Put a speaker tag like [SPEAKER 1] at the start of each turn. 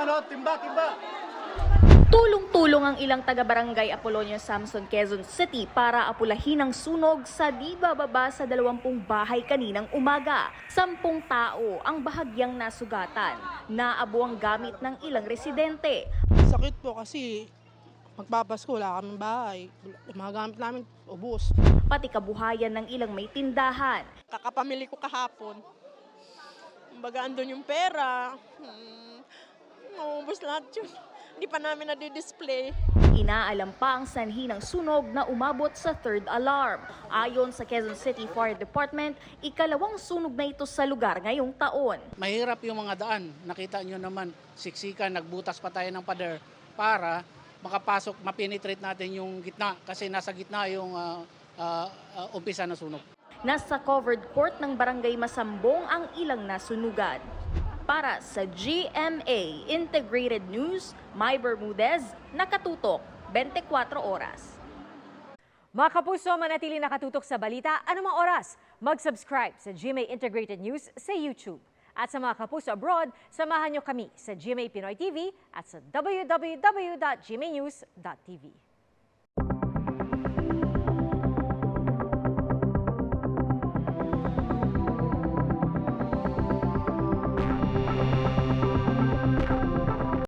[SPEAKER 1] timba, timba.
[SPEAKER 2] Tulong-tulong ang ilang taga-barangay Apolonio Samson, Quezon City para apulahin ang sunog sa di bababa sa 20 bahay kaninang umaga. 10 tao ang bahagyang nasugatan. Naabo ang gamit ng ilang residente.
[SPEAKER 3] Sakit po kasi magpapasko, wala kaming bahay. Yung mga gamit namin, ubos.
[SPEAKER 2] Pati kabuhayan ng ilang may tindahan.
[SPEAKER 3] Kakapamili ko kahapon. Kumbaga andun yung pera. Naubos lahat yun. Hindi pa namin nadi-display.
[SPEAKER 2] Inaalam pa ang sanhi ng sunog na umabot sa third alarm. Ayon sa Quezon City Fire Department, ikalawang sunog na ito sa lugar ngayong taon.
[SPEAKER 4] Mahirap yung mga daan. Nakita nyo naman, siksikan, nagbutas pa tayo ng pader para makapasok, mapenetrate natin yung gitna kasi nasa gitna yung umpisa ng sunog.
[SPEAKER 2] Nasa covered court ng Barangay Masambong ang ilang nasunugan. Para sa GMA Integrated News, May Bermudez, nakatutok 24 oras.
[SPEAKER 5] Mga kapuso, manatili nakatutok sa balita anumang oras. Mag-subscribe sa GMA Integrated News sa YouTube. At sa mga kapuso abroad, samahan nyo kami sa GMA Pinoy TV at sa www.gmanews.tv.